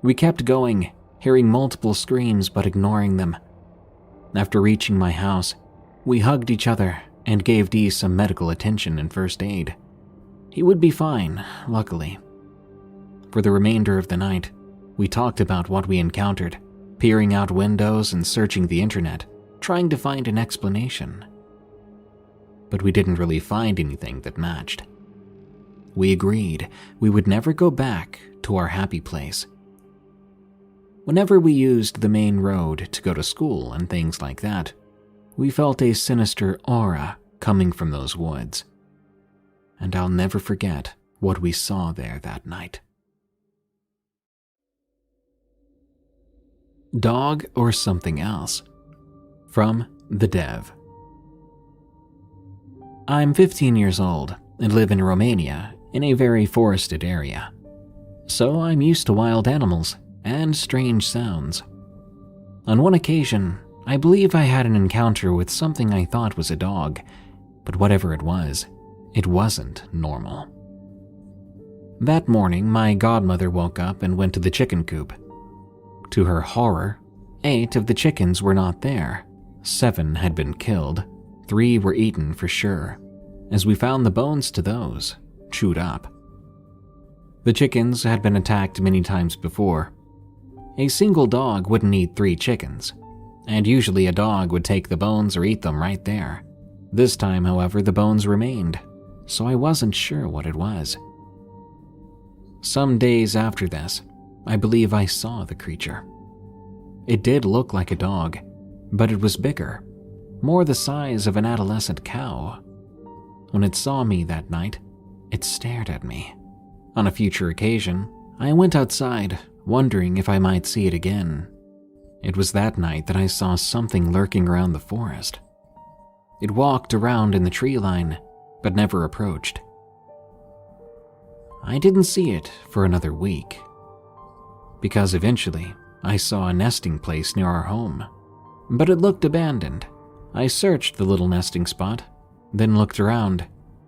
We kept going, hearing multiple screams but ignoring them. After reaching my house, we hugged each other and gave D some medical attention and first aid. He would be fine, luckily. For the remainder of the night, we talked about what we encountered, peering out windows and searching the internet, trying to find an explanation. But we didn't really find anything that matched. We agreed we would never go back to our happy place. Whenever we used the main road to go to school and things like that, we felt a sinister aura coming from those woods. And I'll never forget what we saw there that night. Dog or Something Else, from The Dev. I'm 15 years old and live in Romania in a very forested area. So I'm used to wild animals and strange sounds. On one occasion, I believe I had an encounter with something I thought was a dog, but whatever it wasn't normal. That morning, my godmother woke up and went to the chicken coop. To her horror, 8 of the chickens were not there. 7 had been killed. 3 were eaten for sure, as we found the bones to those chewed up. The chickens had been attacked many times before. A single dog wouldn't eat 3 chickens, and usually a dog would take the bones or eat them right there. This time, however, the bones remained, so I wasn't sure what it was. Some days after this, I believe I saw the creature. It did look like a dog, but it was bigger, more the size of an adolescent cow. When it saw me that night, it stared at me. On a future occasion, I went outside, wondering if I might see it again. It was that night that I saw something lurking around the forest. It walked around in the tree line, but never approached. I didn't see it for another week, because eventually I saw a nesting place near our home, but it looked abandoned. I searched the little nesting spot, then looked around.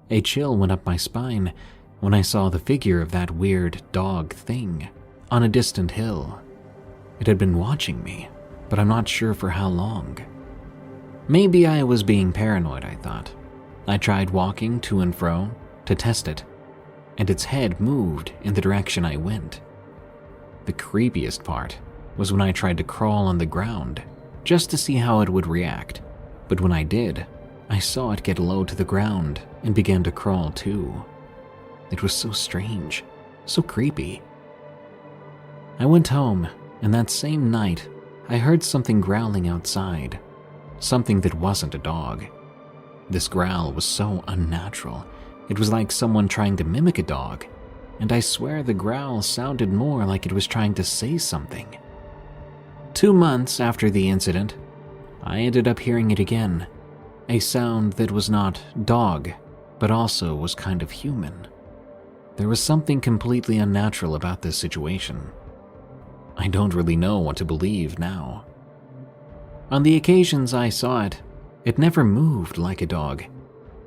A chill went up my spine when I saw the figure of that weird dog thing on a distant hill. It had been watching me, but I'm not sure for how long. Maybe I was being paranoid, I thought. I tried walking to and fro to test it, and its head moved in the direction I went. The creepiest part was when I tried to crawl on the ground just to see how it would react, but when I did, I saw it get low to the ground and began to crawl too. It was so strange, so creepy. I went home, and that same night, I heard something growling outside, something that wasn't a dog. This growl was so unnatural. It was like someone trying to mimic a dog, and I swear the growl sounded more like it was trying to say something. 2 months after the incident, I ended up hearing it again, a sound that was not dog, but also was kind of human. There was something completely unnatural about this situation. I don't really know what to believe now. On the occasions I saw it, it never moved like a dog.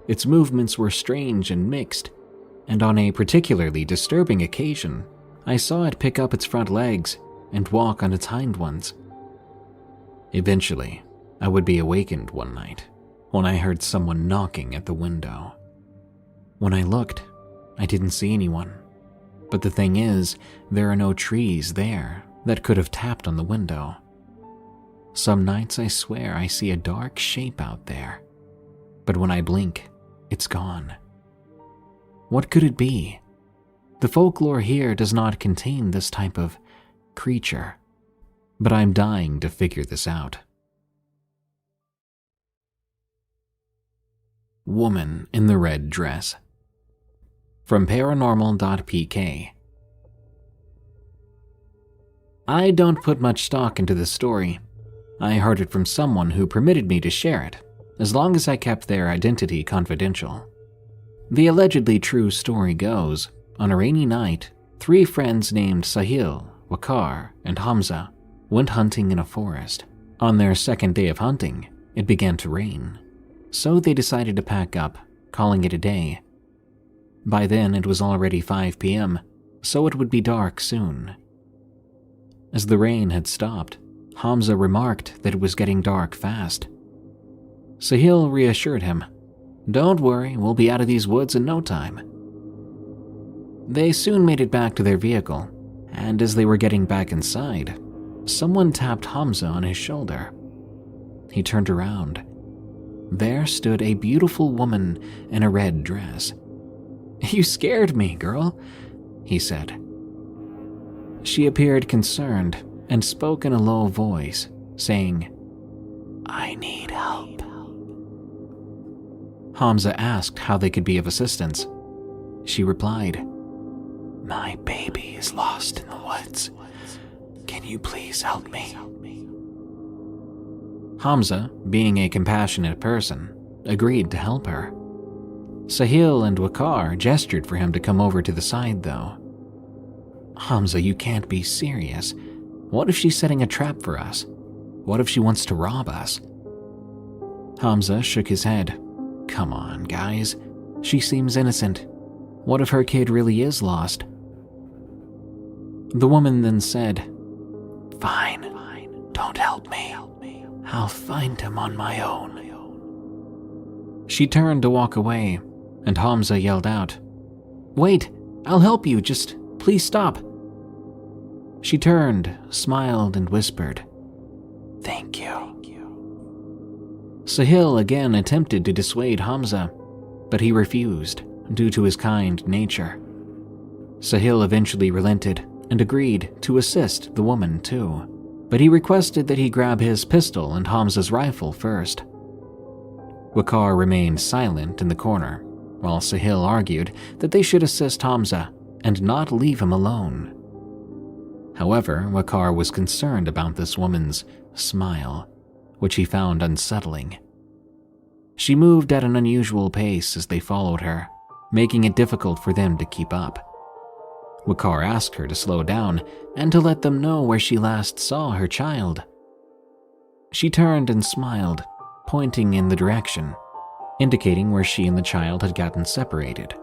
Its movements were strange and mixed, and on a particularly disturbing occasion, I saw it pick up its front legs and walk on its hind ones. Eventually, I would be awakened one night when I heard someone knocking at the window. When I looked, I didn't see anyone. But the thing is, there are no trees there that could have tapped on the window. Some nights I swear I see a dark shape out there, but when I blink, it's gone. What could it be? The folklore here does not contain this type of creature, but I'm dying to figure this out. Woman in the red dress. From paranormal.pk. I don't put much stock into this story. I heard it from someone who permitted me to share it, as long as I kept their identity confidential. The allegedly true story goes, on a rainy night, 3 friends named Sahil, Waqar, and Hamza went hunting in a forest. On their second day of hunting, it began to rain, so they decided to pack up, calling it a day. By then it was already 5 p.m., so it would be dark soon. As the rain had stopped, Hamza remarked that it was getting dark fast. Sahil reassured him, "Don't worry, we'll be out of these woods in no time." They soon made it back to their vehicle, and as they were getting back inside, someone tapped Hamza on his shoulder. He turned around. There stood a beautiful woman in a red dress. "You scared me, girl," he said. She appeared concerned and spoke in a low voice, saying, "I need help." Hamza asked how they could be of assistance. She replied, "My baby is lost in the woods. Can you please help me?" Hamza, being a compassionate person, agreed to help her. Sahil and Waqar gestured for him to come over to the side, though. "Hamza, you can't be serious. What if she's setting a trap for us? What if she wants to rob us?" Hamza shook his head. "Come on, guys. She seems innocent. What if her kid really is lost?" The woman then said, Fine. Don't help me. I'll find him on my own." She turned to walk away, and Hamza yelled out, "Wait, I'll help you, just please stop." She turned, smiled, and whispered, "Thank you." Sahil again attempted to dissuade Hamza, but he refused due to his kind nature. Sahil eventually relented and agreed to assist the woman too, but he requested that he grab his pistol and Hamza's rifle first. Waqar remained silent in the corner, while Sahil argued that they should assist Hamza and not leave him alone. However, Waqar was concerned about this woman's smile, which he found unsettling. She moved at an unusual pace as they followed her, making it difficult for them to keep up. Waqar asked her to slow down and to let them know where she last saw her child. She turned and smiled, pointing in the direction, indicating where she and the child had gotten separated.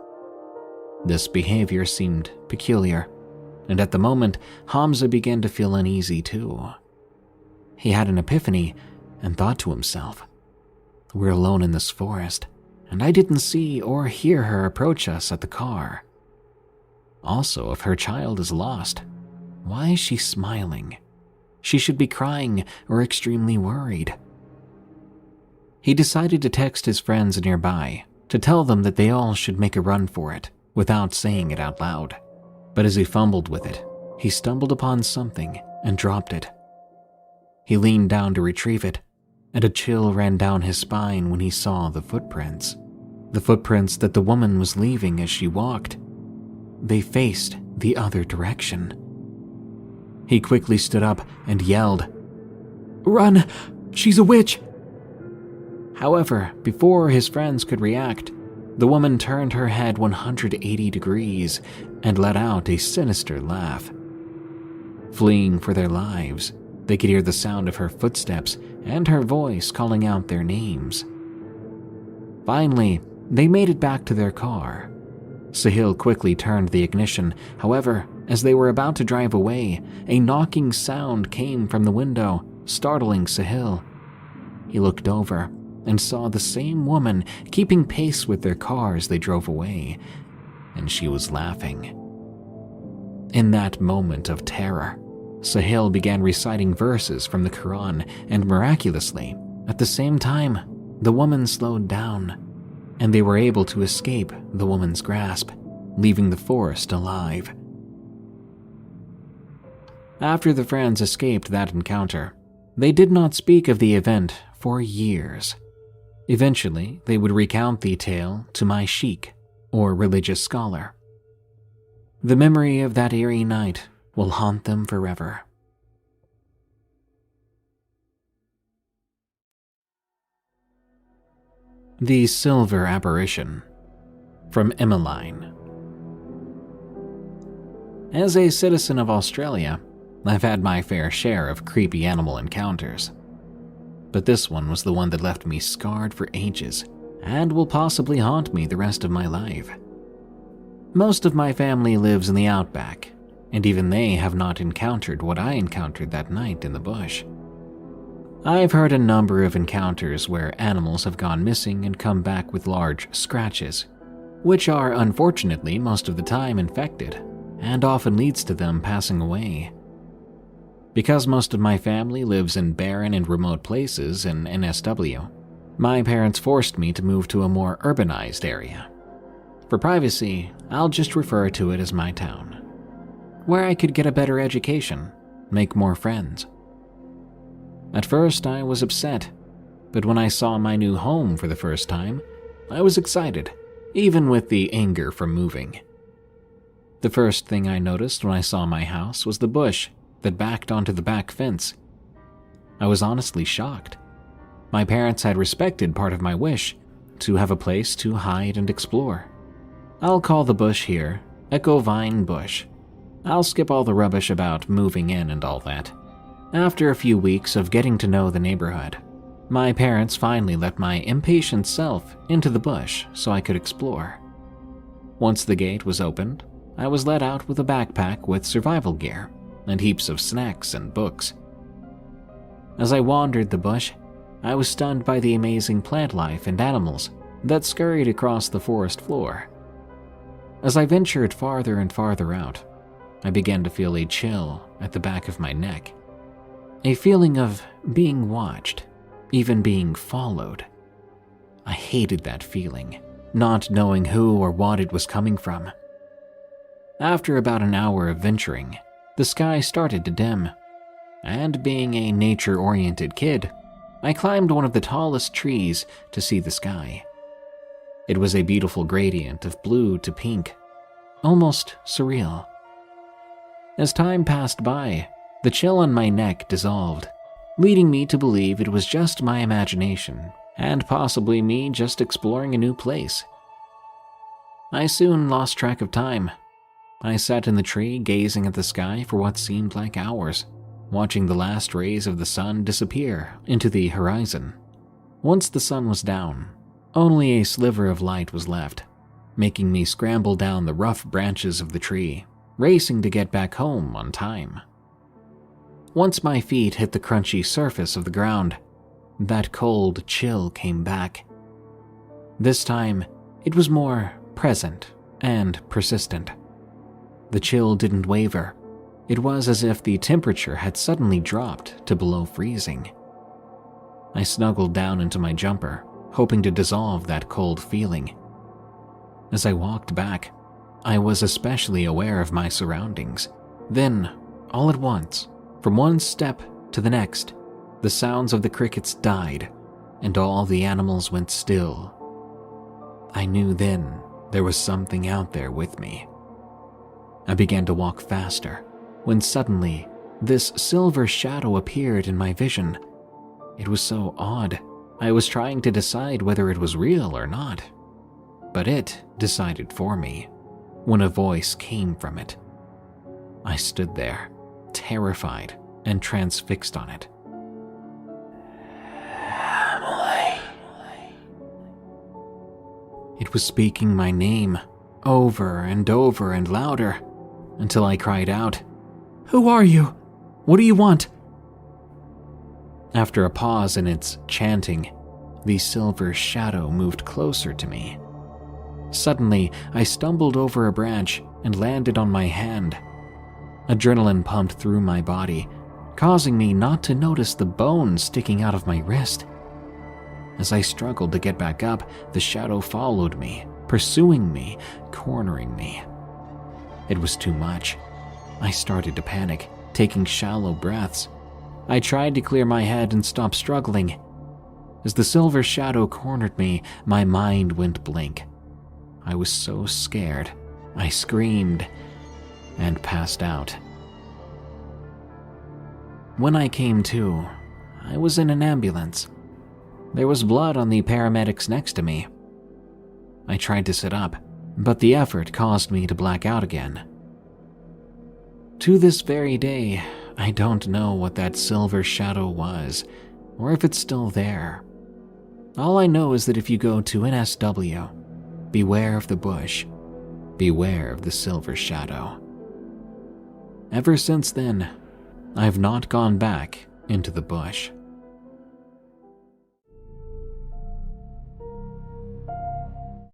This behavior seemed peculiar, and at the moment, Hamza began to feel uneasy too. He had an epiphany and thought to himself, "We're alone in this forest, and I didn't see or hear her approach us at the car. Also, if her child is lost, why is she smiling? She should be crying or extremely worried." He decided to text his friends nearby to tell them that they all should make a run for it without saying it out loud. But as he fumbled with it, he stumbled upon something and dropped it. He leaned down to retrieve it, and a chill ran down his spine when he saw the footprints that the woman was leaving as she walked. They faced the other direction. He quickly stood up and yelled, "Run! She's a witch!" However, before his friends could react, the woman turned her head 180 degrees and let out a sinister laugh. Fleeing for their lives, they could hear the sound of her footsteps and her voice calling out their names. Finally, they made it back to their car. Sahil quickly turned the ignition. However, as they were about to drive away, a knocking sound came from the window, startling Sahil. He looked over and saw the same woman keeping pace with their car as they drove away, and she was laughing. In that moment of terror, Sahil began reciting verses from the Quran, and miraculously, at the same time, the woman slowed down, and they were able to escape the woman's grasp, leaving the forest alive. After the friends escaped that encounter, they did not speak of the event for years. Eventually, they would recount the tale to my sheikh, or religious scholar. The memory of that eerie night will haunt them forever. The Silver Apparition, from Emmeline. As a citizen of Australia, I've had my fair share of creepy animal encounters. But this one was the one that left me scarred for ages and will possibly haunt me the rest of my life. Most of my family lives in the outback, and even they have not encountered what I encountered that night in the bush. I've heard a number of encounters where animals have gone missing and come back with large scratches, which are unfortunately most of the time infected and often leads to them passing away. Because most of my family lives in barren and remote places in NSW, my parents forced me to move to a more urbanized area. For privacy, I'll just refer to it as my town, where I could get a better education, make more friends. At first, I was upset, but when I saw my new home for the first time, I was excited, even with the anger from moving. The first thing I noticed when I saw my house was the bush that backed onto the back fence. I was honestly shocked. My parents had respected part of my wish to have a place to hide and explore. I'll call the bush here Echo Vine Bush. I'll skip all the rubbish about moving in and all that. After a few weeks of getting to know the neighborhood, my parents finally let my impatient self into the bush so I could explore. Once the gate was opened, I was let out with a backpack with survival gear and heaps of snacks and books. As I wandered the bush, I was stunned by the amazing plant life and animals that scurried across the forest floor. As I ventured farther and farther out, I began to feel a chill at the back of my neck, a feeling of being watched, even being followed. I hated that feeling, not knowing who or what it was coming from. After about an hour of venturing, the sky started to dim, and being a nature-oriented kid, I climbed one of the tallest trees to see the sky. It was a beautiful gradient of blue to pink, almost surreal. As time passed by, the chill on my neck dissolved, leading me to believe it was just my imagination, and possibly me just exploring a new place. I soon lost track of time. I sat in the tree gazing at the sky for what seemed like hours, watching the last rays of the sun disappear into the horizon. Once the sun was down, only a sliver of light was left, making me scramble down the rough branches of the tree, racing to get back home on time. Once my feet hit the crunchy surface of the ground, that cold chill came back. This time, it was more present and persistent. The chill didn't waver. It was as if the temperature had suddenly dropped to below freezing. I snuggled down into my jumper, hoping to dissolve that cold feeling. As I walked back, I was especially aware of my surroundings. Then, all at once, from one step to the next, the sounds of the crickets died, and all the animals went still. I knew then there was something out there with me. I began to walk faster, when suddenly, this silver shadow appeared in my vision. It was so odd, I was trying to decide whether it was real or not. But it decided for me, when a voice came from it. I stood there, terrified and transfixed on it. Emily. It was speaking my name, over and over and louder, until I cried out, "Who are you? What do you want?" After a pause in its chanting, the silver shadow moved closer to me. Suddenly, I stumbled over a branch and landed on my hand. Adrenaline pumped through my body, causing me not to notice the bone sticking out of my wrist. As I struggled to get back up, the shadow followed me, pursuing me, cornering me. It was too much. I started to panic, taking shallow breaths. I tried to clear my head and stop struggling. As the silver shadow cornered me, my mind went blank. I was so scared, I screamed and passed out. When I came to, I was in an ambulance. There was blood on the paramedics next to me. I tried to sit up, but the effort caused me to black out again. To this very day, I don't know what that silver shadow was, or if it's still there. All I know is that if you go to NSW, beware of the bush, beware of the silver shadow. Ever since then, I've not gone back into the bush.